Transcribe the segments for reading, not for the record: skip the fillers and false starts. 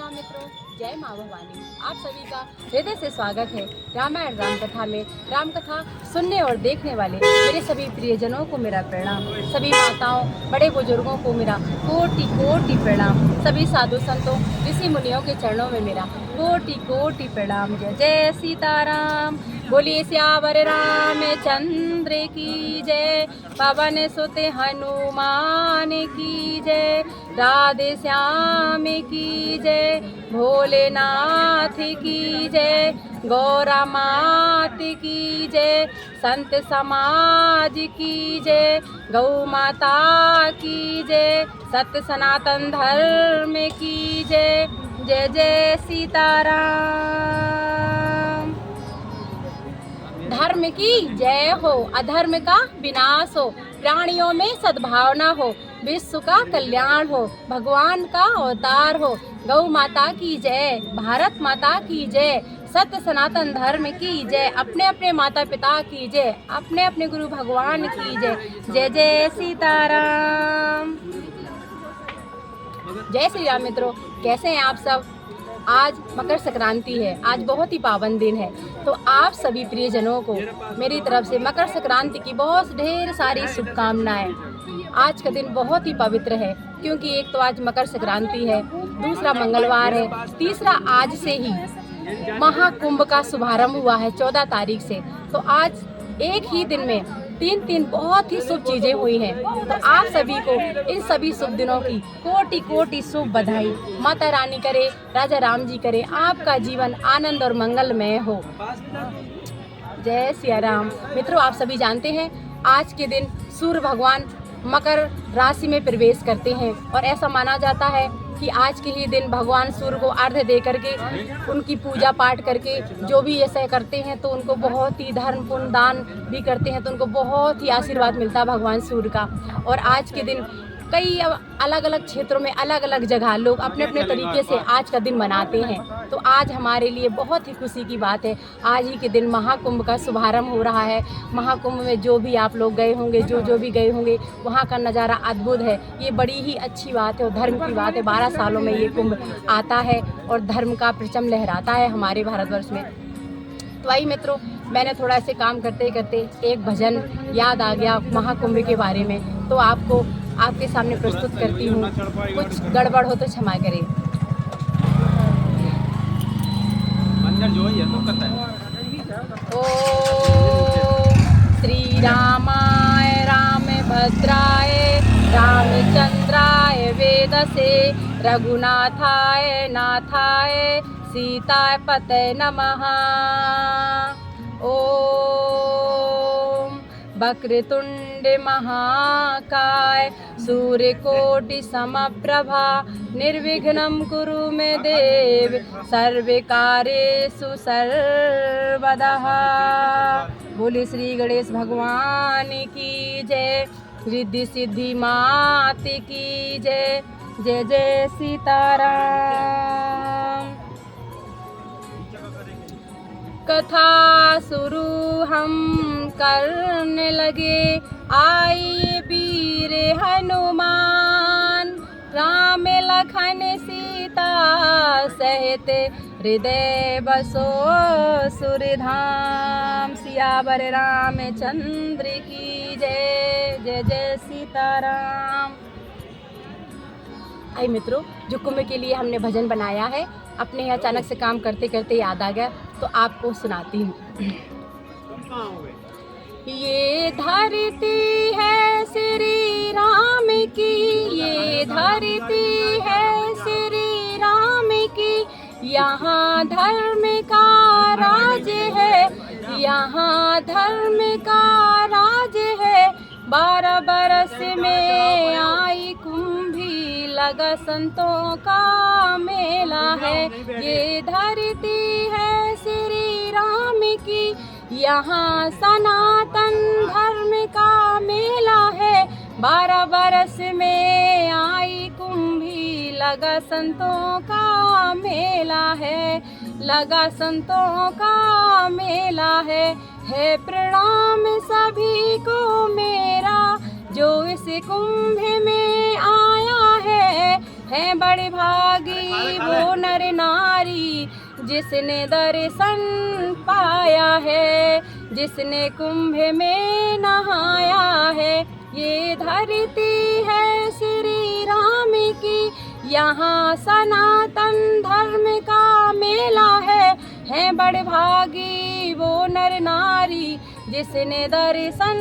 राम मित्रों, जय माँ भवानी। आप सभी का हृदय से स्वागत है रामायण रामकथा में। रामकथा सुनने और देखने वाले मेरे सभी प्रियजनों को मेरा प्रणाम। सभी माताओं, बड़े बुजुर्गों को मेरा कोटि कोटि प्रणाम। सभी साधु संतों, ऋषि मुनियों के चरणों में मेरा कोटि कोटि प्रणाम। जय जय सीताराम। बोलिए सियावर रामचंद्र की जय। पवन सुत हनुमान की जय। राधे श्याम की जय। भोलेनाथ की जय। गौरा मात की जय। संत समाज की जय। गौ माता की जय। सत्य सनातन धर्म की जय। जय जय सीताराम। धर्म की जय हो, अधर्म का विनाश हो, प्राणियों में सद्भावना हो, विश्व का कल्याण हो, भगवान का अवतार हो। गौ माता की जय, भारत माता की जय, सत्य सनातन धर्म की जय, अपने अपने माता पिता की जय, अपने अपने गुरु भगवान की जय। जय जय सीताराम। जय श्री राम मित्रों, कैसे हैं आप सब। आज मकर संक्रांति है, आज बहुत ही पावन दिन है। तो आप सभी प्रियजनों को मेरी तरफ से मकर संक्रांति की बहुत ढेर सारी शुभकामनाएं। आज का दिन बहुत ही पवित्र है, क्योंकि एक तो आज मकर संक्रांति है, दूसरा मंगलवार है, तीसरा आज से ही महाकुंभ का शुभारंभ हुआ है 14 तारीख से। तो आज एक ही दिन में तीन बहुत ही शुभ चीजें हुई हैं। तो आप सभी को इन सभी शुभ दिनों की कोटि कोटि शुभ बधाई। माता रानी करे, राजा राम जी करे, आपका जीवन आनंद और मंगलमय हो। जय सिया राम। मित्रों, आप सभी जानते हैं आज के दिन सूर्य भगवान मकर राशि में प्रवेश करते हैं, और ऐसा माना जाता है कि आज के ही दिन भगवान सूर्य को अर्घ्य दे करके, उनकी पूजा पाठ करके जो भी ऐसा करते हैं तो उनको बहुत ही धर्म पुण्य दान भी करते हैं, तो उनको बहुत ही आशीर्वाद मिलता है भगवान सूर्य का। और आज के दिन कई अलग अलग क्षेत्रों में अलग अलग जगह लोग अपने अपने तरीके से आज का दिन मनाते हैं। तो आज हमारे लिए बहुत ही खुशी की बात है, आज ही के दिन महाकुंभ का शुभारंभ हो रहा है। महाकुंभ में जो भी आप लोग गए होंगे, जो भी गए होंगे, वहाँ का नज़ारा अद्भुत है। ये बड़ी ही अच्छी बात है और धर्म की बात है। 12 सालों में ये कुंभ आता है और धर्म का परचम लहराता है हमारे भारतवर्ष में। तो आइए मित्रों, मैंने थोड़ा ऐसे काम करते करते एक भजन याद आ गया महाकुंभ के बारे में, तो आपको आपके सामने प्रस्तुत करती हूँ। कुछ गड़बड़ हो तो क्षमा करें। ओम श्री रामाय रामभद्राय रामचंद्राय वेदसे रघुनाथाय नाथाय सीताय पतये नमः। ओम वक्रतुंड महाकाय सूर्यकोटि समप्रभा निर्विघ्नं कुरु मे देव सर्वकार्येषु सर्वदा। बोले श्री गणेश भगवान की जय। रिद्धि सिद्धि मात की जय। जय जय सीताराम। कथा शुरू हम करने लगे, आइए वीर हनुमान, राम लखन सीता सहित हृदय बसो सुरधाम। सियावर रामचंद्र की जय। जय जय सीताराम। आई मित्रों, जो कुंभ के लिए हमने भजन बनाया है, अपने अचानक से काम करते करते याद आ गया, तो आपको सुनाती हूँ। ये धरती है श्री राम की, ये धरती है श्री राम की, यहाँ धर्म का राज है, यहाँ धर्म का राज है। 12 बरस में आई कुंभी, लगा संतों का मेला है। ये धरती है श्री राम की, यहाँ सनातन धर्म का मेला है। 12 बरस में आई कुंभी, लगा संतों का मेला है, लगा संतों का मेला है। प्रणाम सभी को मेरा, जो इस कुंभ में आया है बड़े भागी वो नर नारी जिसने दर्शन पाया है, जिसने कुंभ में नहाया है। ये धरती है श्री राम की, यहाँ सनातन धर्म का मेला है बड़े भागी वो नर नारी जिसने दर्शन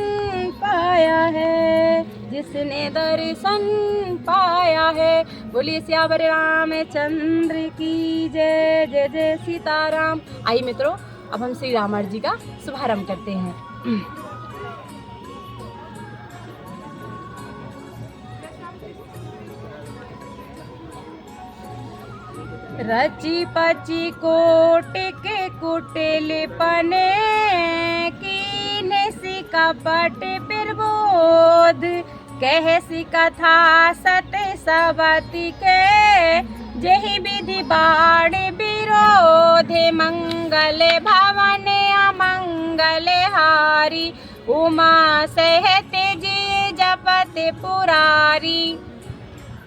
पाया है, जिसने दर्शन पाया है। बोलिए सियावर रामचंद्र की जय, जय जय सीताराम। आइए मित्रों, अब हम श्री रामायण जी का शुभारंभ करते हैं। रची पची कोट के कुटिल पने कीने सी कपट प्रबोध, कह सी कथा सत सवति के जही विधि बाण विरोध। मंगल भवन अमंगल हारी, उमा सहते जी जपत पुरारी।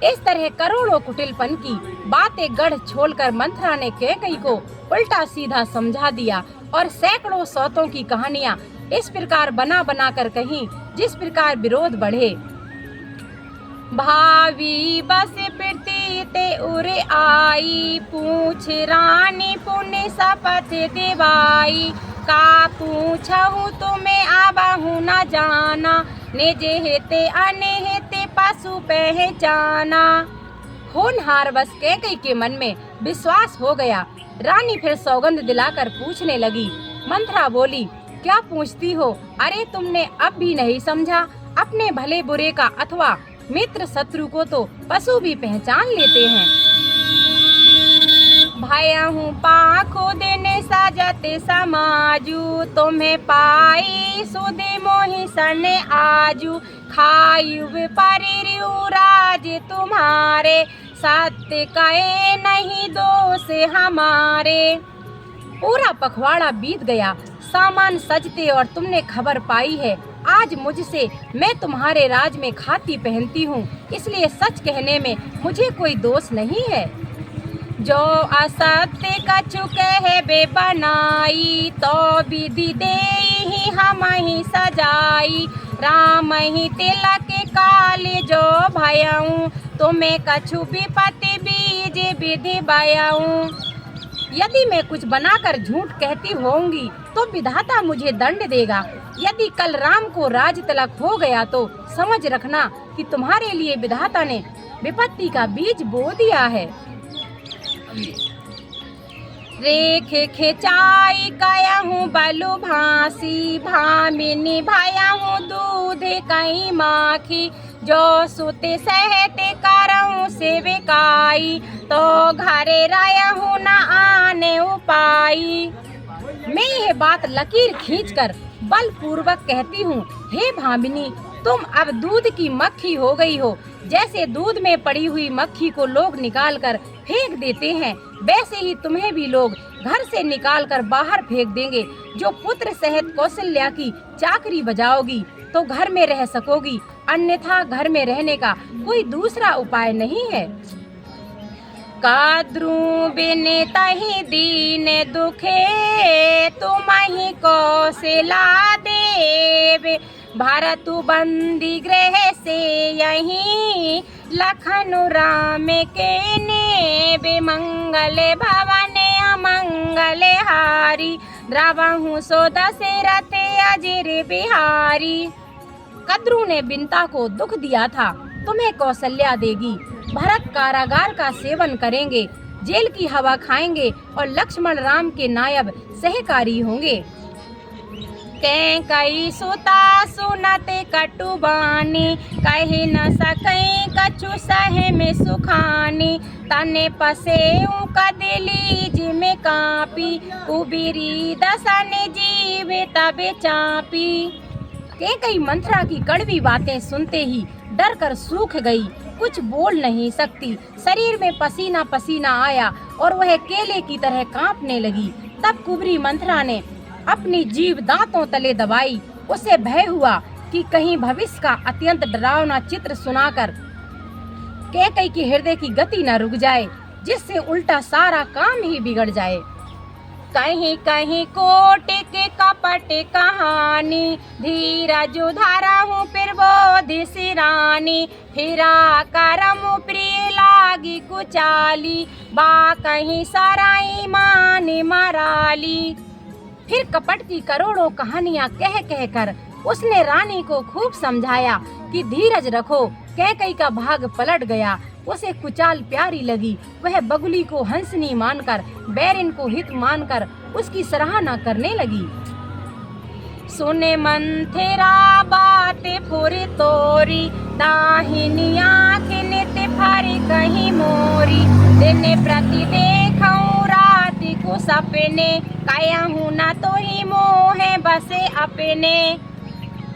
इस तरह करोड़ों कुटिलपन की बातें गढ़ छोड़कर मंथरा ने कैकेयी को उल्टा सीधा समझा दिया और सैकड़ों सौतों की कहानियां इस प्रकार बना बना कर कहीं जिस प्रकार विरोध बढ़े। भावी बस प्रतीत उर आई, पूछ रानी पुण्य शपथ दिवाई। का पूछहु तुम्हें आबहु न जाना, निज हिते अनहिते पशु पहचाना। होनहार बस कैकेयी के मन में विश्वास हो गया। रानी फिर सौगंध दिलाकर पूछने लगी। मंथरा बोली, क्या पूछती हो? अरे तुमने अब भी नहीं समझा? अपने भले बुरे का अथवा मित्र शत्रु को तो पशु भी पहचान लेते हैं। भयहु पाखो देने साजते समाजू, तुम्हें पाई सुधे मोहि सने आजू। खायु परिरु राज तुम्हारे, सत्य कहे नहीं दोष हमारे। पूरा पखवाड़ा बीत गया, सामान सजते और तुमने खबर पाई है। आज मुझसे मैं तुम्हारे राज में खाती पहनती हूँ, इसलिए सच कहने में मुझे कोई दोष नहीं है। जो असत्य कछु कहे बे बनाई, तो विधि देहि हम ही सजाई। राम ही तिलक काल जो भयऊ, तुम्हें कछु विपत्ति बीज विधि बयऊ। यदि मैं कुछ बनाकर झूठ कहती होंगी तो विधाता मुझे दंड देगा। यदि कल राम को राज तिलक हो गया तो समझ रखना कि तुम्हारे लिए विधाता ने विपत्ति का बीज बो दिया है। रेख खिंचाई कयहूँ बलु भासी, भामिनी भयहूँ दूध कई माखी। जो सुते सहते करहूँ सेविकाई, तो घरे रहूँ न आने उपाई। मैं यह बात लकीर खींचकर बलपूर्वक कहती हूँ, हे भामिनी, तुम अब दूध की मक्खी हो गई हो। जैसे दूध में पड़ी हुई मक्खी को लोग निकालकर फेंक देते हैं, वैसे ही तुम्हें भी लोग घर से निकालकर बाहर फेंक देंगे। जो पुत्र सहित कौशल्या की चाकरी बजाओगी तो घर में रह सकोगी, अन्यथा घर में रहने का कोई दूसरा उपाय नहीं है। काद्रू बिन तहि दीन दुखे, तुम ही कौशला देव। भरतु बंदी गृह से यहीं, लखनु राम के नेब। मंगल भवन अमंगल हारी, द्रवहु सो दशरथ अजिर बिहारी। कद्रू ने बिनता को दुख दिया था, तुम्हें कौशल्या देगी। भरत कारागार का सेवन करेंगे, जेल की हवा खाएंगे और लक्ष्मण राम के नायब सहकारी होंगे। कैकेयी सुता सुनते कटुबानी, कही न सकै कछु सहे में सुखानी। तने पसेऊ कदली जिमे कापी, कुबीरी दसन जीव तबे चापी। कैकेयी मंथरा की कड़वी बातें सुनते ही डर कर सूख गई, कुछ बोल नहीं सकती। शरीर में पसीना पसीना आया और वह केले की तरह कांपने लगी। तब कुबरी मंथरा ने अपनी जीभ दांतों तले दबाई। उसे भय हुआ कि कहीं भविष्य का अत्यंत डरावना चित्र सुनाकर कैकई के हृदय की गति न रुक जाए, जिससे उल्टा सारा काम ही बिगड़ जाए। कहीं कहीं कोट के कपट कहानी, धीरज धारा हूँ फिर बोध सिरानी, फिरा करम प्रिय लागी कुचाली, बा कहीं सारा ईमान मराली। फिर कपट की करोड़ों कहानियां कह कह कर उसने रानी को खूब समझाया कि धीरज रखो। कैकई का भाग पलट गया, उसे कुचाल प्यारी लगी। वह बगुली को हंसनी मानकर, बैरिन को हित मानकर उसकी सराहना करने लगी। सुने मंथेरा बातें फुरी तोरी, दाहिनी आँख नित फारी कहीं मोरी, दिन प्रति देखूं रात को सपने, काया हूँ ना तो ही मोह बसे अपने।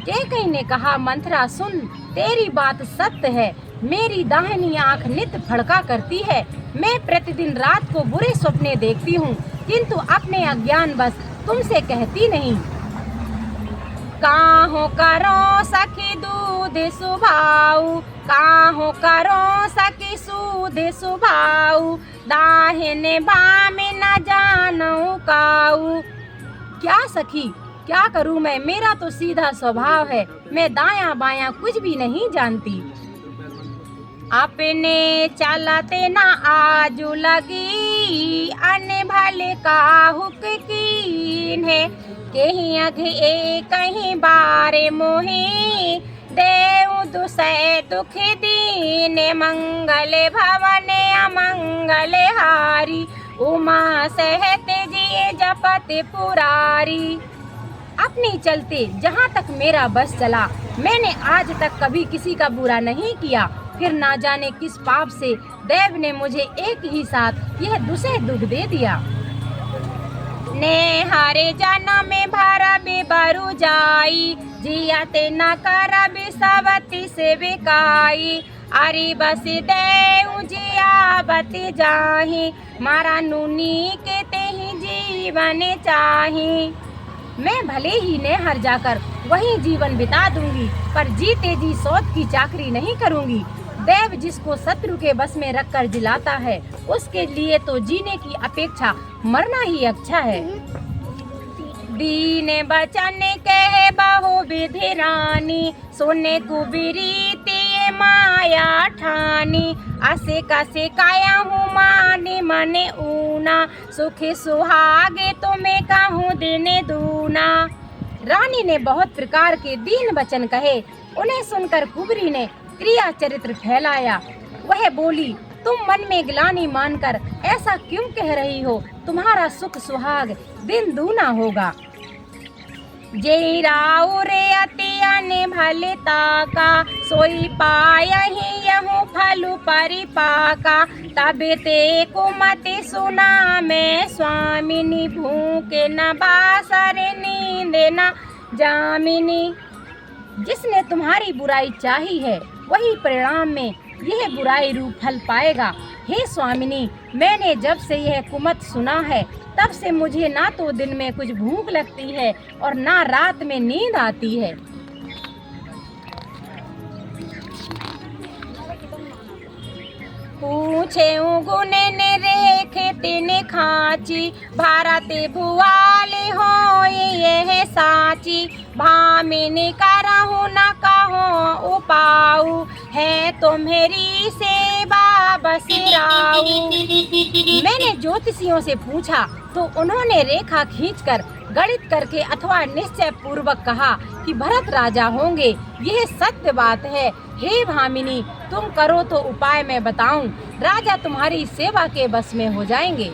कैकई ने कहा, मंथरा सुन, तेरी बात सत्य है। मेरी दाहिनी आँख नित फड़का करती है। मैं प्रतिदिन रात को बुरे सपने देखती हूँ, किंतु अपने अज्ञान बस तुमसे कहती नहीं। काहो करो सखी दूध सुभाऊ, काहो करो सखी सूद सुभाऊ, दाहिने बामे न जानू काऊ। क्या सखी, क्या करूं मैं, मेरा तो सीधा स्वभाव है। मैं दायां बायां कुछ भी नहीं जानती। अपने चलते ना आजू लगी, अने भले काहुक कीन है, कहीं अघे कहीं बारे मोही, देव दुसै दुख दीन, मंगल भवन अमंगल हारी, उमा सहते जिए जपत पुरारी। अपनी चलते जहाँ तक मेरा बस चला, मैंने आज तक कभी किसी का बुरा नहीं किया। फिर ना जाने किस पाप से देव ने मुझे एक ही साथ यह दुसह दुख दे दिया। ने हरे जन्म में भरा बेबरु जाई, जियाते न कर सवती से बिकाई, अरे बस देव जियावती जाही, मारा नूनी के ते ही जीवन चाही। मैं भले ही नेहर जाकर वही जीवन बिता दूंगी, पर जीते जी सौत की चाकरी नहीं करूंगी। देव जिसको शत्रु के बस में रखकर जिलाता है, उसके लिए तो जीने की अपेक्षा मरना ही अच्छा है। दीन बचन कहे बहु विधि रानी, सोने कुबीरीति माया ठानी, असे कसे काया हूँ माने मने ऊना, सुखी सुहागे तुम्हें कहूँ दिन दूना। रानी ने बहुत प्रकार के दीन वचन कहे। उन्हें सुनकर कुबरी ने क्रिया चरित्र फैलाया। वह बोली, तुम मन में ग्लानि मानकर ऐसा क्यों कह रही हो? तुम्हारा सुख सुहाग दिन दूना होगा। जय राउ रे अतियाने भले ताका, सोई पाया ही यहूँ फलु परिपाका, तबे ते को मति सुना मैं स्वामिनी, भूखे न बासरे नींद न जामिनी। जिसने तुम्हारी बुराई चाही है, वही परिणाम में यह बुराई रूप फल पाएगा। हे स्वामिनी, मैंने जब से यह कुमत सुना है, तब से मुझे ना तो दिन में कुछ भूख लगती है और ना रात में नींद आती है। पूछे गुने ने रेखे तेने खाची, भारते भुआली हो ये साची, भामिनी करहु न कहो उपाऊ, है तो मेरी सेवा बसिराऊ। मैंने ज्योतिषियों से पूछा तो उन्होंने रेखा खींचकर गणित करके अथवा निश्चय पूर्वक कहा कि भरत राजा होंगे। यह सत्य बात है। हे भामिनी, तुम करो तो उपाय मैं बताऊं, राजा तुम्हारी सेवा के बस में हो जाएंगे।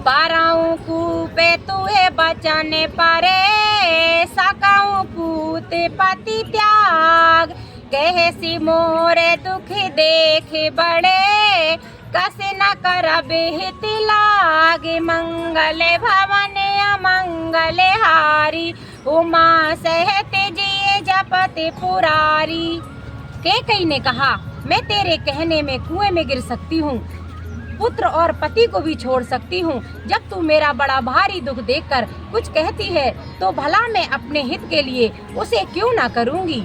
पाराऊं कूपे तुहे बचाने परे, सकाऊं पूते पति त्याग, कहे सी मोरे दुख देख बड़े, कसे न करबे हित लागे, मंगल भवन अमंगल हारी, उमा सहते जिए जपति पुरारी। कैकई ने कहा, मैं तेरे कहने में कुएं में गिर सकती हूँ, पुत्र और पति को भी छोड़ सकती हूँ। जब तू मेरा बड़ा भारी दुख देखकर कुछ कहती है, तो भला मैं अपने हित के लिए उसे क्यों ना करूँगी।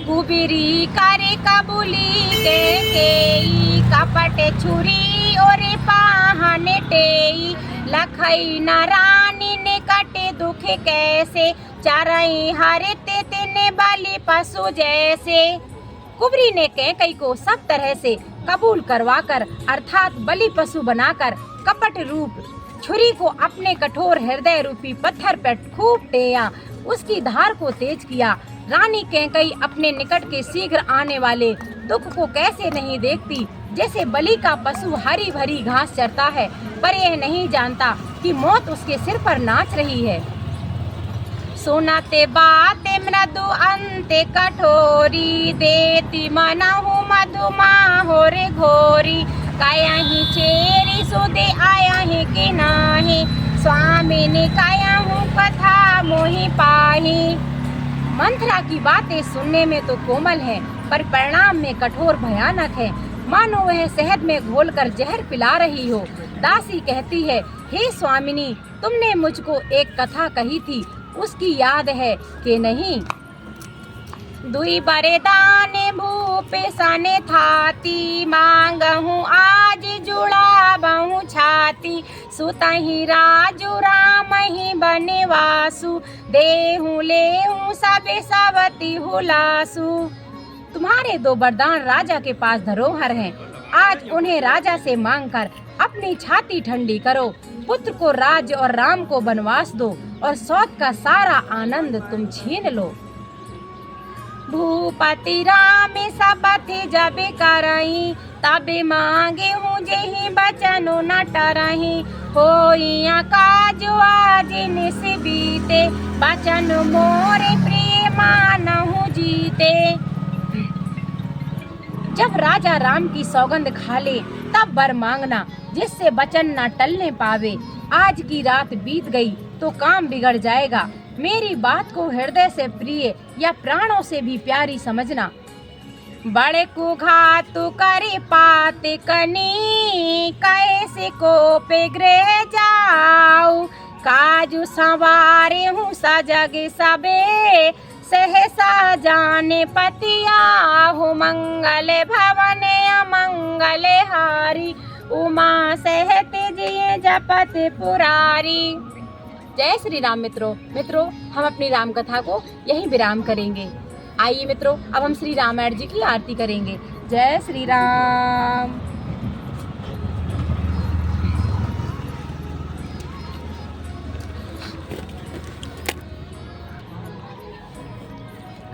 कुबेरी करे कबूली के कपट छुरी और पाहन टेई लखई नारानी ने कटे दुख कैसे चारई हरते तेने बाली पशु जैसे। कुबरी ने कैकई को सब तरह से कबूल करवाकर अर्थात बलि पशु बनाकर कपट रूप छुरी को अपने कठोर हृदय रूपी पत्थर पर खूब टेया, उसकी धार को तेज किया। रानी कैकई अपने निकट के शीघ्र आने वाले दुख को कैसे नहीं देखती, जैसे बलि का पशु हरी भरी घास चरता है पर यह नहीं जानता कि मौत उसके सिर पर नाच रही है। सुनते बाते मृदु अंते कठोरी देती मनहु मधुमाहोर घोरी काया ही चेरी सुदे आया है कि नाही स्वामी ने काया हूँ कथा मोहि पाही। मंथरा की बातें सुनने में तो कोमल है पर परिणाम में कठोर भयानक है, मानो वह शहद में घोलकर जहर पिला रही हो। दासी कहती है, हे स्वामिनी, तुमने मुझको एक कथा कही थी, उसकी याद है कि नहीं? दुई बरेदाने भूपे सने थाती मांगहूँ आज जुड़ा बहु छाती सुतहि राजू राम ही बनवासु देहूँ लेहूँ सबे सवती हुलासु। तुम्हारे दो वरदान राजा के पास धरोहर हैं, आज उन्हें राजा से मांगकर अपनी छाती ठंडी करो। पुत्र को राज्य और राम को वनवास दो और सौत का सारा आनंद तुम छीन लो। भूपति राम सबथे जबे करही तबे मांगे हूँ जेहि बचनो न टरही होइया काज आज निस बीते बचन मोरे प्रिय मानहु जीते। जब राजा राम की सौगंध खा ले तब वर मांगना जिससे वचन न टलने पावे। आज की रात बीत गई तो काम बिगड़ जाएगा। मेरी बात को हृदय से प्रिय या प्राणों से भी प्यारी समझना। बड़े को घातु करे पाते कनी कैसे को पे गृह जाऊ काजू सवारे हूँ सजग सबे सहसा जाने पतिया हो मंगल भवन अमंगल हारी उमा सहत जिये जपत पुरारी। जय श्री राम मित्रों, हम अपनी राम कथा को यहीं विराम करेंगे। आइए मित्रों, अब हम श्री रामायण जी की आरती करेंगे। जय श्री राम।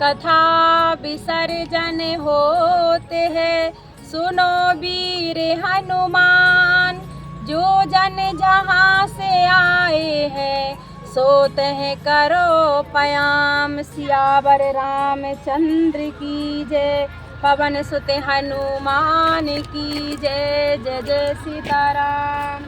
कथा विसर्जन होते हैं सुनो वीर हनुमान जो जन जहाँ से आए हैं सोत है करो पयाम। सियावर रामचंद्र की जय पवन सुत हनुमान की जय। जय जय सीताराम।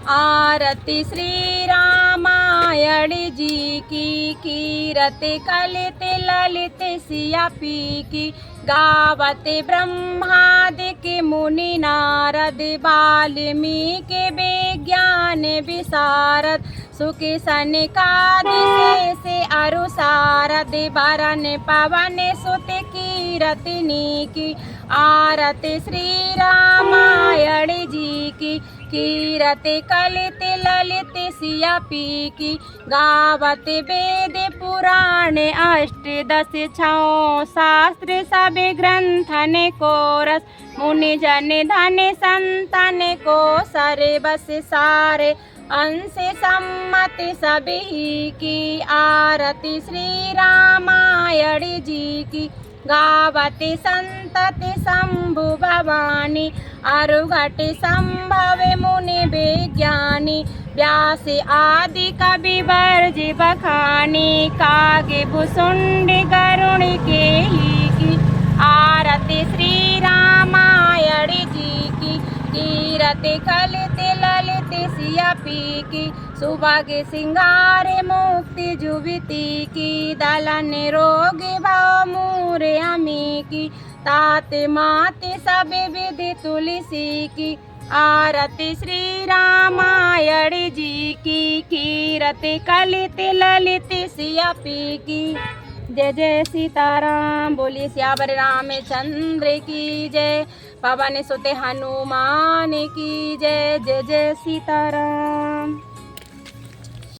आरती श्री रामायण जी की कीरत कलित ललित सिया पी की गावते ब्रह्मादिक मुनि नारद वाल्मीकि विज्ञान विशारद सुख सनकादि से अरुसारद बरन पवन सुत कीरतनी की। आरती श्री रामायण जी की कीरत कलित ललित सिया पी की गावत वेद पुराण अष्टदश छौ शास्त्र सब ग्रंथन को रस मुनि जन धन संतन को सरे बस सारे अंश सम्मत सभी की। आरती श्री रामायण जी की गावते संतति शंभु भवानी अरुघट संभव मुनि विज्ञानी व्यास आदि कवि वर्ज बखानी कागे भुसुंड गरुण के ही की। आरती श्री रामायण जी की कीरत कलित ललित सिया पी की सुभग सिंगार मुक्ति जुविती की दलन रोग भाव मूरे अमी की तात मात सब विधि तुलसी की। आरती श्री रामायण जी की कीरति कलित ललित सिया पी की। जय जय सीताराम, बोलिए सियावर रामचंद्र की जय। पवन सुत हनुमान की जय। जय जय सीताराम।